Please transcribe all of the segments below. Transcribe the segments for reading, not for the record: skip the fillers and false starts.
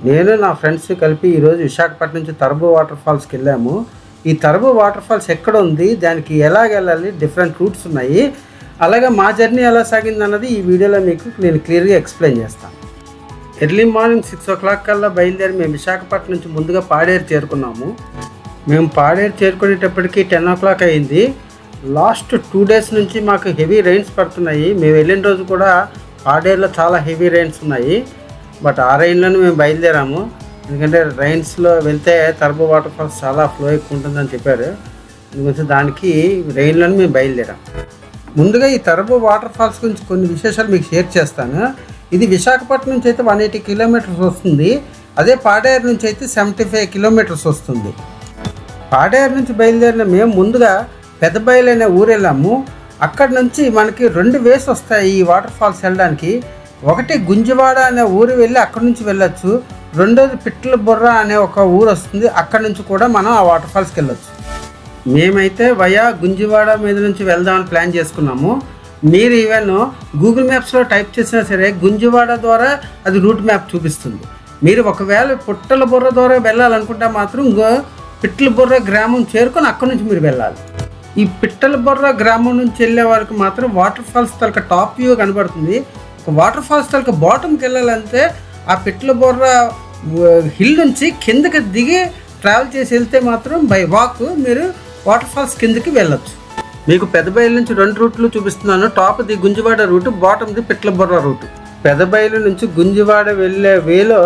నేను నా ఫ్రెండ్స్ కలిపి ఈరోజు విశాఖపట్నం నుంచి తరబు వాటర్ ఫాల్స్కి వెళ్ళాము. ఈ తరబు వాటర్ ఫాల్స్ ఎక్కడ ఉంది, దానికి ఎలాగ వెళ్ళాలి, డిఫరెంట్ రూట్స్ ఉన్నాయి. అలాగే మా జర్నీ ఎలా సాగింది అన్నది ఈ వీడియోలో మీకు నేను క్లియర్గా ఎక్స్ప్లెయిన్ చేస్తాను. ఎర్లీ మార్నింగ్ 6 o'clock కల్లా బయలుదేరి మేము విశాఖపట్నం నుంచి ముందుగా పాడేరు చేరుకున్నాము. మేము పాడేరు చేరుకునేటప్పటికి 10 o'clock అయింది. లాస్ట్ 2 days నుంచి మాకు హెవీ రైన్స్ పడుతున్నాయి. మేము వెళ్ళిన రోజు కూడా పాడేరులో చాలా హెవీ రైన్స్ ఉన్నాయి. బట్ ఆ రైన్లోనే మేము బయలుదేరాము. ఎందుకంటే రైన్స్లో వెళ్తే తరబు వాటర్ ఫాల్స్ చాలా ఫ్లో ఎక్కువ ఉంటుందని చెప్పారు. ఎందుకంటే దానికి రైన్లోనే మేము బయలుదేరాం. ముందుగా ఈ తరబు వాటర్ ఫాల్స్ గురించి కొన్ని విశేషాలు మీకు షేర్ చేస్తాను. ఇది విశాఖపట్నం నుంచి అయితే 180 kilometers వస్తుంది. అదే పాడేరు నుంచి అయితే 75 kilometers వస్తుంది. పాడేరు నుంచి బయలుదేరిన మేము ముందుగా పెద్దబయలు అనే ఊరు వెళ్ళాము. అక్కడ నుంచి మనకి 2 ways వస్తాయి ఈ వాటర్ ఫాల్స్ వెళ్ళడానికి. ఒకటి గుంజవాడ అనే ఊరు వెళ్ళి అక్కడ నుంచి వెళ్ళొచ్చు. రెండోది పిట్ల బుర్ర అనే ఒక ఊరు వస్తుంది. అక్కడ నుంచి కూడా మనం ఆ వాటర్ ఫాల్స్కి వెళ్ళొచ్చు. మేమైతే వయా గుంజవాడ మీద నుంచి వెళ్దామని ప్లాన్ చేసుకున్నాము. మీరు ఈవెన్ గూగుల్ మ్యాప్స్లో టైప్ చేసినా సరే గుంజవాడ ద్వారా అది రూట్ మ్యాప్ చూపిస్తుంది. మీరు ఒకవేళ పిట్టల బుర్ర ద్వారా వెళ్ళాలనుకుంటే మాత్రం పిట్ల బుర్ర గ్రామం చేరుకొని అక్కడ నుంచి మీరు వెళ్ళాలి. ఈ పిట్టల బుర్ర గ్రామం నుంచి వెళ్ళే వరకు మాత్రం వాటర్ ఫాల్స్ తలక టాప్ వ్యూ కనబడుతుంది. వాటర్ ఫాల్స్ తలక బాటంకి వెళ్ళాలంటే ఆ పిట్ల బుర్ర హిల్ నుంచి కిందకి దిగి ట్రావెల్ చేసి వెళ్తే మాత్రం బై వాక్ మీరు వాటర్ ఫాల్స్ కిందకి వెళ్ళొచ్చు. మీకు పెద్దబయలు నుంచి 2 రూట్లు చూపిస్తున్నాను. టాప్ది గుంజవాడ రూటు, బాటంది పిట్ల బుర్ర రూటు. పెద్దబయలు నుంచి గుంజవాడ వెళ్ళే వేలో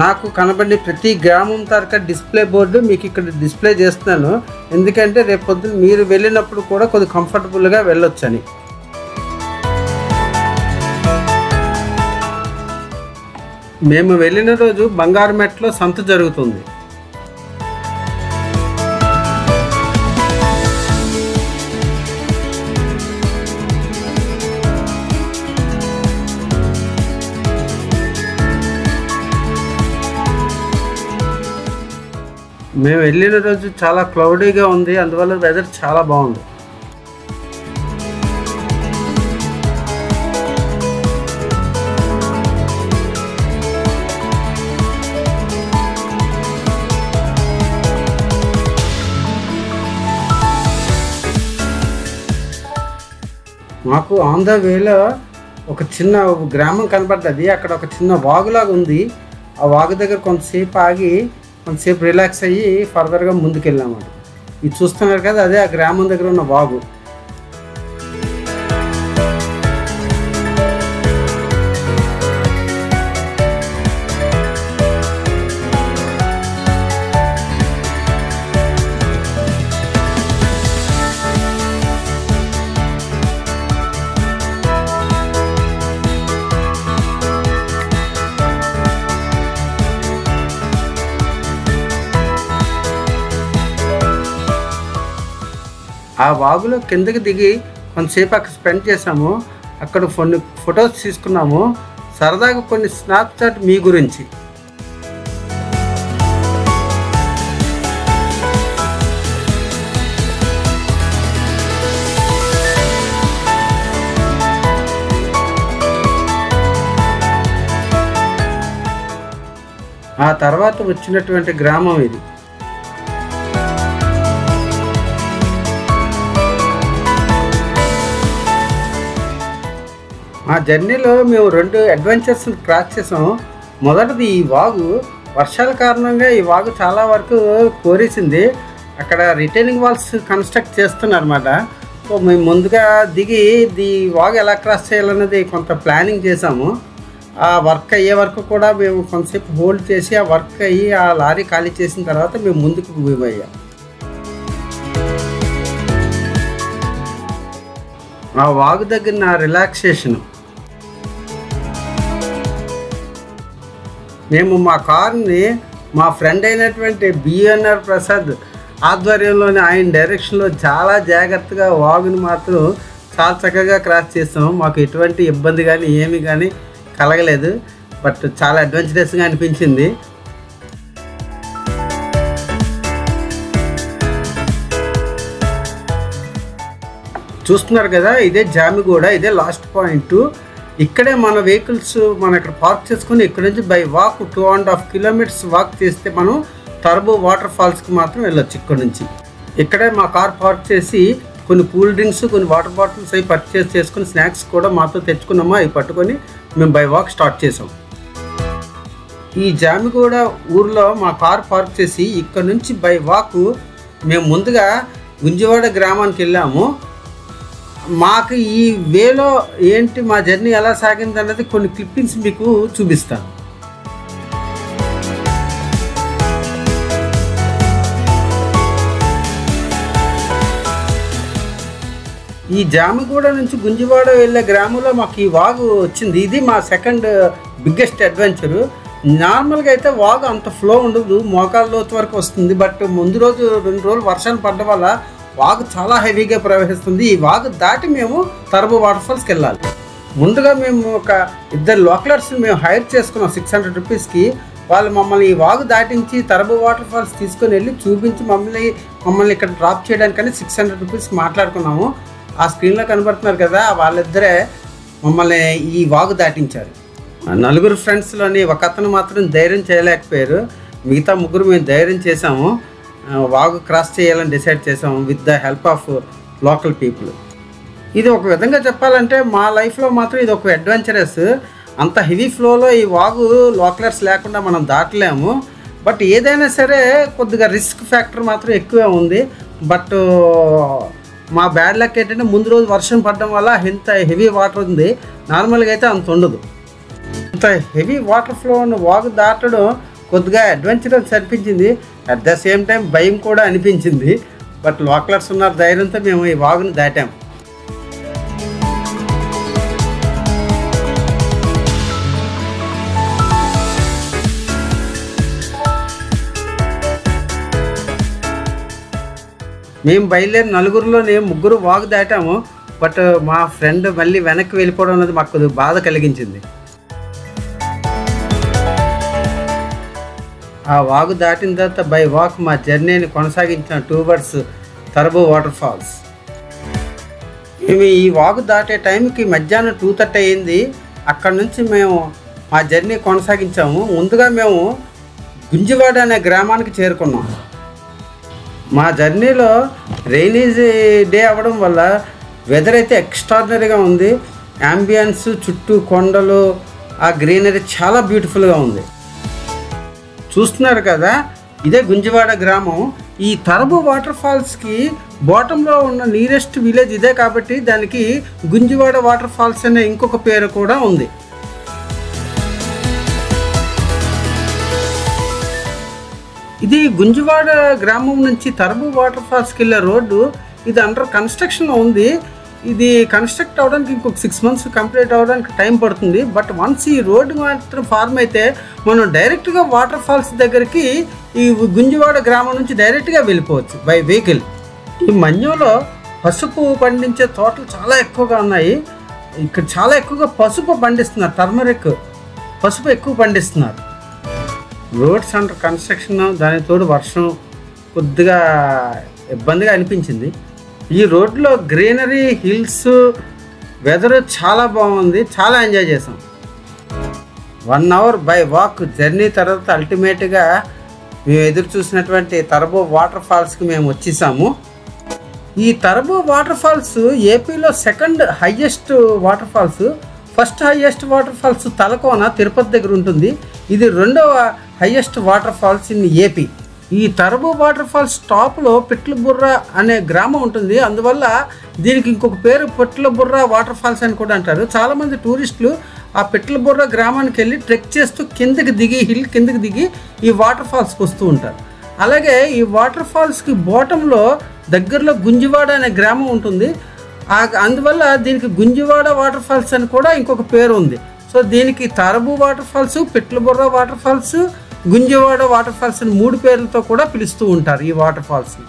నాకు కనబడి ప్రతి గ్రామం తరక డిస్ప్లే బోర్డు మీకు ఇక్కడ డిస్ప్లే చేస్తున్నాను. ఎందుకంటే రేపు పొద్దున్న మీరు వెళ్ళినప్పుడు కూడా కొద్దిగా కంఫర్టబుల్గా వెళ్ళొచ్చని. మేము వెళ్ళిన రోజు బంగారుమెట్లో సంత జరుగుతుంది. మేము వెళ్ళిన రోజు చాలా క్లౌడీగా ఉంది. అందువల్ల వెదర్ చాలా బాగుంది. మాకు ఆన్ ద వేలో ఒక చిన్న గ్రామం కనబడ్డది. అక్కడ ఒక చిన్న వాగులాగా ఉంది. ఆ వాగు దగ్గర కొంతసేపు ఆగి కొంతసేపు రిలాక్స్ అయ్యి ఫర్దర్గా ముందుకెళ్ళామన్నమాట. ఇది చూస్తున్నారు కదా, అదే ఆ గ్రామం దగ్గర ఉన్న వాగు. ఆ వాగులో కిందకి దిగి కొంతసేపు అక్కడ స్పెండ్ చేసాము. అక్కడ కొన్ని ఫొటోస్ తీసుకున్నాము. సరదాగా కొన్ని స్నాప్చాట్ మీ గురించి. ఆ తర్వాత వచ్చినటువంటి గ్రామం ఇది. ఆ జర్నీలో మేము 2 అడ్వెంచర్స్ క్రాస్ చేసాము. మొదటిది ఈ వాగు. వర్షాల కారణంగా ఈ వాగు చాలా వరకు కోరేసింది. అక్కడ రిటైనింగ్ వాల్స్ కన్స్ట్రక్ట్ చేస్తున్నారన్నమాట. సో మేము ముందుగా దిగి ఈ వాగు ఎలా క్రాస్ చేయాలన్నది కొంత ప్లానింగ్ చేసాము. ఆ వర్క్ అయ్యే వరకు కూడా మేము కొంతసేపు హోల్డ్ చేసి ఆ వర్క్ అయ్యి ఆ లారీ ఖాళీ చేసిన తర్వాత మేము ముందుకు మూవ్ అయ్యాం. ఆ వాగు దగ్గర నా రిలాక్సేషను. మేము మా కార్ని మా ఫ్రెండ్ అయినటువంటి బిఎన్ఆర్ ప్రసాద్ ఆధ్వర్యంలోని ఆయన డైరెక్షన్లో చాలా జాగ్రత్తగా వాగుని మాత్రం చాలా చక్కగా క్రాస్ చేస్తాము. మాకు ఎటువంటి ఇబ్బంది కానీ ఏమి కానీ కలగలేదు. బట్ చాలా అడ్వెంచరస్గా అనిపించింది. చూస్తున్నారు కదా, ఇదే జామిగూడ, ఇదే లాస్ట్ పాయింట్. ఇక్కడే మన వెహికల్స్ మనం ఇక్కడ పార్క్ చేసుకుని ఇక్కడ నుంచి బై వాక్ 2.5 కిలోమీటర్స్ వాక్ చేస్తే మనం టర్బో వాటర్ ఫాల్స్కి మాత్రం వెళ్ళొచ్చు. ఇక్కడ నుంచి ఇక్కడే మా కార్ పార్క్ చేసి కొన్ని కూల్ డ్రింక్స్, కొన్ని వాటర్ బాటిల్స్ అవి పర్చేస్ చేసుకుని స్నాక్స్ కూడా మాతో తెచ్చుకున్నాము. అవి పట్టుకొని మేము బై వాక్ స్టార్ట్ చేసాం. ఈ జామిగూడ ఊర్లో మా కార్ పార్క్ చేసి ఇక్కడ నుంచి బై వాక్ మేము ముందుగా గుంజివాడ గ్రామానికి వెళ్ళాము. మాకు ఈ వేలో ఏంటి మా జర్నీ ఎలా సాగింది అన్నది కొన్ని క్లిప్పింగ్స్ మీకు చూపిస్తాను. ఈ జామిగూడ నుంచి గుంజివాడ వెళ్ళే గ్రామంలో మాకు ఈ వాగు వచ్చింది. ఇది మా సెకండ్ బిగ్గెస్ట్ అడ్వెంచరు. నార్మల్గా అయితే వాగు అంత ఫ్లో ఉండదు, మోకాళ్ళ లోతు వరకు వస్తుంది. బట్ ముందు రోజు 2 రోజులు వర్షాలు పడ్డం వల్ల వాగు చాలా హెవీగా ప్రవహిస్తుంది. ఈ వాగు దాటి మేము టర్బో వాటర్ ఫాల్స్కి వెళ్ళాలి. ముందుగా మేము ఒక 2 లోకలర్స్ని మేము హైర్ చేసుకున్నాం 600 రూపీస్కి. వాళ్ళు మమ్మల్ని ఈ వాగు దాటించి టర్బో వాటర్ ఫాల్స్ తీసుకొని వెళ్ళి చూపించి మమ్మల్ని ఇక్కడ డ్రాప్ చేయడానికని 600 రూపీస్కి మాట్లాడుకున్నాము. ఆ స్క్రీన్లో కనబడుతున్నారు కదా, వాళ్ళిద్దరే మమ్మల్ని ఈ వాగు దాటించారు. 4 ఫ్రెండ్స్లోని ఒక అతను మాత్రం ధైర్యం చేయలేకపోయారు. మిగతా 3 మేము ధైర్యం చేసాము. వాగు క్రాస్ చేయాలని డిసైడ్ చేసాము with the help of local people. ఇది ఒక విధంగా చెప్పాలంటే మా లైఫ్లో మాత్రం ఇది ఒక అడ్వెంచరస్. అంత హెవీ ఫ్లోలో ఈ వాగు లోకలర్స్ లేకుండా మనం దాటలేము. బట్ ఏదైనా సరే కొద్దిగా రిస్క్ ఫ్యాక్టర్ మాత్రం ఎక్కువే ఉంది. బట్ మా బ్యాడ్ లక్ ఏంటంటే ముందు రోజు వర్షం పడడం వల్ల ఇంత హెవీ వాటర్ ఉంది. నార్మల్గా అయితే అంత ఉండదు. ఇంత హెవీ వాటర్ ఫ్లో ఉన్న వాగు దాటడం కొద్దిగా అడ్వెంచరస్ అనిపించింది. అట్ ద సేమ్ టైం భయం కూడా అనిపించింది. బట్ లోకలర్స్ ఉన్న ధైర్యంతో మేము ఈ వాగుని దాటాము. మేము బయలుదేరి 4 3 వాగు దాటాము. బట్ మా ఫ్రెండ్ మళ్ళీ వెనక్కి వెళ్ళిపోవడం అనేది మాకు కొద్దిగా బాధ కలిగించింది. ఆ వాగు దాటిన తర్వాత బై వాక్ మా జర్నీని కొనసాగించిన టువర్డ్స్ టర్బో వాటర్ ఫాల్స్. మేము ఈ వాగు దాటే టైంకి మధ్యాహ్నం 2:30 అయింది. అక్కడ నుంచి మేము మా జర్నీ కొనసాగించాము. ముందుగా మేము గుంజివాడ అనే గ్రామానికి చేరుకున్నాం. మా జర్నీలో రైనీ డే అవ్వడం వల్ల వెదర్ అయితే ఎక్స్ట్రాడినరీగా ఉంది. యాంబియన్స్, చుట్టూ కొండలు, ఆ గ్రీనరీ చాలా బ్యూటిఫుల్గా ఉంది. చూస్తున్నారు కదా, ఇదే గుంజివాడ గ్రామం. ఈ టర్బో వాటర్ ఫాల్స్కి బాటంలో ఉన్న నియరెస్ట్ విలేజ్ ఇదే కాబట్టి దానికి గుంజివాడ వాటర్ ఫాల్స్ అనే ఇంకొక పేరు కూడా ఉంది. ఇది గుంజివాడ గ్రామం నుంచి టర్బో వాటర్ ఫాల్స్కి వెళ్ళే రోడ్డు. ఇది అండర్ కన్స్ట్రక్షన్లో ఉంది. ఇది కన్స్ట్రక్ట్ అవ్వడానికి ఇంకొక 6 మంత్స్ కంప్లీట్ అవ్వడానికి టైం పడుతుంది. బట్ వన్స్ ఈ రోడ్డు మాత్రం ఫార్మ్ అయితే మనం డైరెక్ట్గా వాటర్ ఫాల్స్ దగ్గరికి ఈ గుంజివాడ గ్రామం నుంచి డైరెక్ట్గా వెళ్ళిపోవచ్చు బై వెహికల్. ఈ మన్యంలో పసుపు పండించే తోటలు చాలా ఎక్కువగా ఉన్నాయి. ఇక్కడ చాలా ఎక్కువగా పసుపు పండిస్తున్నారు. టర్మరిక్ పసుపు ఎక్కువ పండిస్తున్నారు. రోడ్స్ అండర్ కన్స్ట్రక్షన్, దానికి తోడు వర్షం కొద్దిగా ఇబ్బందిగా అనిపించింది. ఈ రోడ్లో గ్రీనరీ, హిల్స్, వెదర్ చాలా బాగుంది. చాలా ఎంజాయ్ చేసాం. 1 అవర్ బై వాక్ జర్నీ తర్వాత అల్టిమేట్గా మేము ఎదురు చూసినటువంటి టర్బో వాటర్ ఫాల్స్కి మేము వచ్చేసాము. ఈ టర్బో వాటర్ ఫాల్స్ ఏపీలో second highest waterfalls. First highest waterfalls Talakona Tirupati దగ్గర ఉంటుంది. ఇది 2వ highest waterfalls in AP. ఈ టర్బో వాటర్ ఫాల్స్ టాప్లో పిట్లబుర్ర అనే గ్రామం ఉంటుంది. అందువల్ల దీనికి ఇంకొక పేరు పిట్లబుర్ర వాటర్ ఫాల్స్ అని కూడా అంటారు. చాలామంది టూరిస్టులు ఆ పిట్లబుర్ర గ్రామానికి వెళ్ళి ట్రెక్ చేస్తూ కిందకి దిగి ఈ వాటర్ ఫాల్స్కి వస్తూ ఉంటారు. అలాగే ఈ వాటర్ ఫాల్స్కి బాటంలో దగ్గరలో గుంజివాడ అనే గ్రామం ఉంటుంది. అందువల్ల దీనికి గుంజివాడ వాటర్ ఫాల్స్ అని కూడా ఇంకొక పేరు ఉంది. సో దీనికి turbo waterfalls, Pitlaburra waterfalls, Gunjiwada waterfalls అని 3 పేర్లతో కూడా పిలుస్తూ ఉంటారు ఈ వాటర్ ఫాల్స్ని.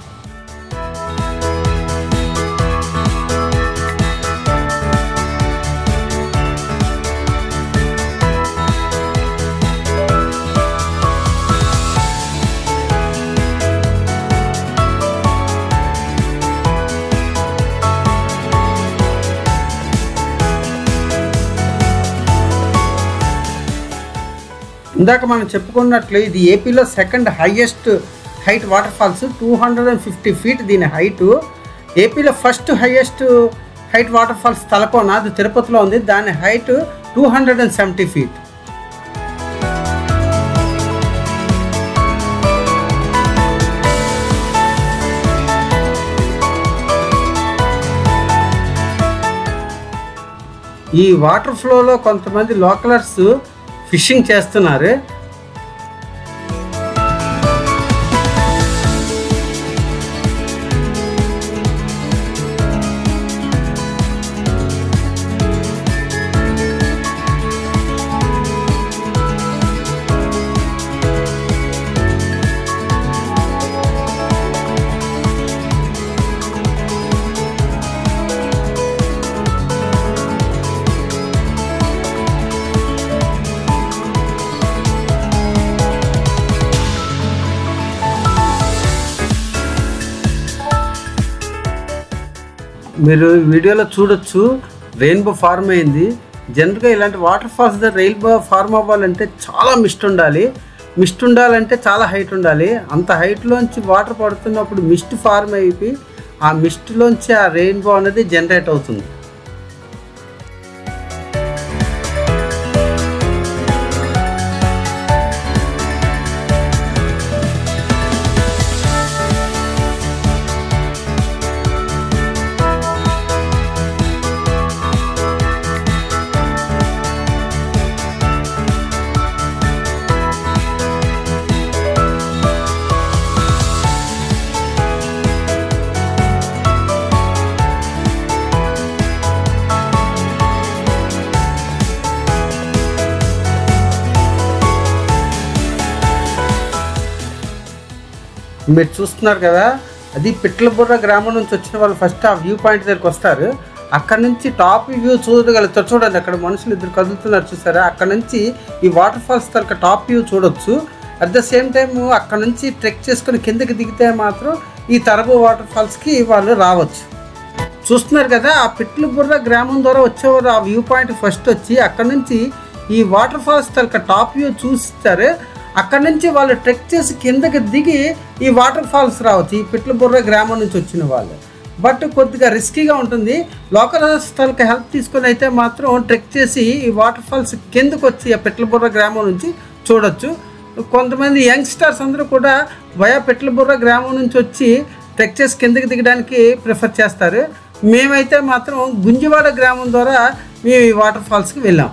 ఇందాక మనం చెప్పుకున్నట్లు ఇది ఏపీలో second highest height waterfalls, 250 feet దీని హైటు. ఏపీలో first highest height waterfalls Talakona, అది తిరుపతిలో ఉంది, దాని హైట్ 270 feet. ఈ వాటర్ ఫ్లోలో కొంతమంది లోకలర్స్ ఫిషింగ్ చేస్తున్నారు. మీరు వీడియోలో చూడొచ్చు రెయిన్బో ఫార్మ్ అయింది. జనరల్గా ఇలాంటి వాటర్ ఫాల్స్ దగ్గర రెయిన్బో ఫార్మ్ అవ్వాలంటే చాలా మిస్ట్ ఉండాలంటే చాలా హైట్ ఉండాలి. అంత హైట్లోంచి వాటర్ పడుతున్నప్పుడు మిస్ట్ ఫార్మ్ అయిపోయి ఆ మిస్ట్లోంచి ఆ రెయిన్బో అనేది జనరేట్ అవుతుంది. మీరు చూస్తున్నారు కదా, అది పిట్లబుర్ర గ్రామం నుంచి వచ్చిన వాళ్ళు ఫస్ట్ ఆ వ్యూ పాయింట్ దగ్గరికి వస్తారు. అక్కడ నుంచి టాప్ వ్యూ చూడగలుగుతారు. చూడండి, అక్కడ మనుషులు ఇద్దరు కదులుతున్నారు చూసారా, అక్కడ నుంచి ఈ వాటర్ ఫాల్స్ తరక టాప్ వ్యూ చూడొచ్చు. అట్ ద సేమ్ టైం అక్కడ నుంచి ట్రెక్ చేసుకుని కిందకి దిగితే మాత్రం ఈ తరబు వాటర్ ఫాల్స్కి వాళ్ళు రావచ్చు. చూస్తున్నారు కదా, ఆ పిట్లబుర్ర గ్రామం ద్వారా వచ్చేవారు ఆ వ్యూ పాయింట్ ఫస్ట్ వచ్చి అక్కడ నుంచి ఈ వాటర్ ఫాల్స్ తరక టాప్ వ్యూ చూస్తారు. అక్కడ నుంచి వాళ్ళు ట్రెక్ చేసి కిందకి దిగి ఈ వాటర్ ఫాల్స్ రావచ్చు, ఈ పిట్లబుర్ర గ్రామం నుంచి వచ్చిన వాళ్ళు. బట్ కొద్దిగా రిస్కీగా ఉంటుంది. లోకల్ స్థలకి హెల్ప్ తీసుకొని అయితే మాత్రం ట్రెక్ చేసి ఈ వాటర్ ఫాల్స్ కిందకు వచ్చి ఆ పిట్లబుర్ర గ్రామం నుంచి చూడొచ్చు. కొంతమంది యంగ్స్టర్స్ అందరూ కూడా వయా పిట్లబుర్ర గ్రామం నుంచి వచ్చి ట్రెక్ చేసి కిందకి దిగడానికి ప్రిఫర్ చేస్తారు. మేమైతే మాత్రం గుంజవాడ గ్రామం ద్వారా మేము ఈ వాటర్ ఫాల్స్కి వెళ్ళాం.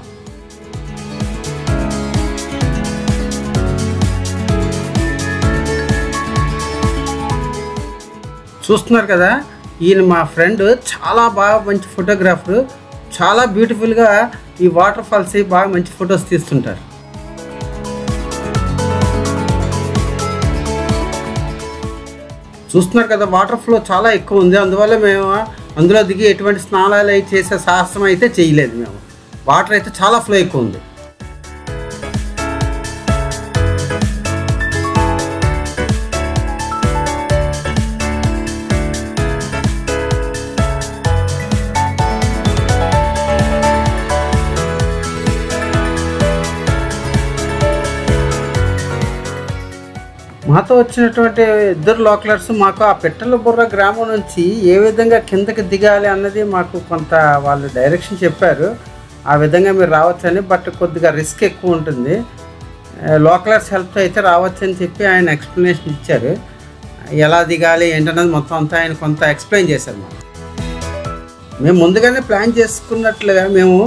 చూస్తున్నారు కదా, ఈయన మా ఫ్రెండ్, చాలా బాగా మంచి ఫోటోగ్రాఫరు, చాలా బ్యూటిఫుల్గా ఈ వాటర్ ఫాల్స్ బాగా మంచి ఫొటోస్ తీస్తుంటారు. చూస్తున్నారు కదా, వాటర్ ఫ్లో చాలా ఎక్కువ ఉంది. అందువల్ల మేము అందులో దిగి ఎటువంటి స్నానాలు అయితే చేసే సాహసం అయితే చేయలేదు. మేము వాటర్ అయితే చాలా ఫ్లో ఎక్కువ ఉంది. మాతో వచ్చినటువంటి ఇద్దరు లోకలర్స్ మాకు ఆ పిట్లబుర్ర గ్రామం నుంచి ఏ విధంగా కిందకి దిగాలి అన్నది మాకు కొంత వాళ్ళు డైరెక్షన్ చెప్పారు. ఆ విధంగా మీరు రావచ్చని, బట్ కొద్దిగా రిస్క్ ఎక్కువ ఉంటుంది. లోకలర్స్ హెల్ప్తో అయితే రావచ్చని చెప్పి ఆయన ఎక్స్ప్లెనేషన్ ఇచ్చారు. ఎలా దిగాలి ఏంటన్నది మొత్తం అంతా ఆయన కొంత ఎక్స్ప్లెయిన్ చేశారు. మేము ముందుగానే ప్లాన్ చేసుకున్నట్లుగా మేము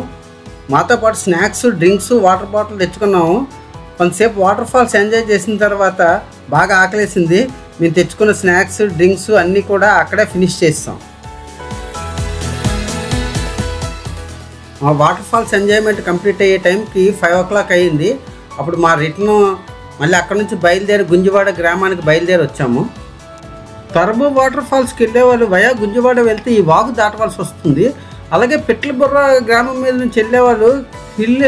మాతో పాటు స్నాక్స్, డ్రింక్స్, వాటర్ బాటిల్ తెచ్చుకున్నాము. కొంతసేపు వాటర్ ఫాల్స్ ఎంజాయ్ చేసిన తర్వాత బాగా ఆకలేసింది. మేము తెచ్చుకున్న స్నాక్స్, డ్రింక్స్ అన్నీ కూడా అక్కడే ఫినిష్ చేస్తాం. మా వాటర్ ఫాల్స్ ఎంజాయ్మెంట్ కంప్లీట్ అయ్యే టైంకి 5 o'clock అయ్యింది. అప్పుడు మా రిటర్న్ మళ్ళీ అక్కడ నుంచి బయలుదేరి గుంజవాడ గ్రామానికి బయలుదేరి వచ్చాము. తరబు వాటర్ ఫాల్స్కి వెళ్ళేవాళ్ళు వయా గుంజవాడ వెళ్తే ఈ వాగు దాటవలసి వస్తుంది. అలాగే పిట్లబుర్ర గ్రామం మీద నుంచి వెళ్ళేవాళ్ళు హిల్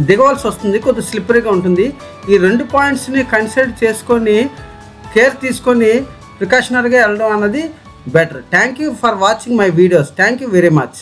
దిగవలసి వస్తుంది, కొద్దిగా స్లిప్పరీగా ఉంటుంది. ఈ 2 పాయింట్స్ని కన్సిడర్ చేసుకొని కేర్ తీసుకొని ప్రికాషనరీగా వెళ్ళడం అన్నది better. Thank you for watching my videos. Thank you very much.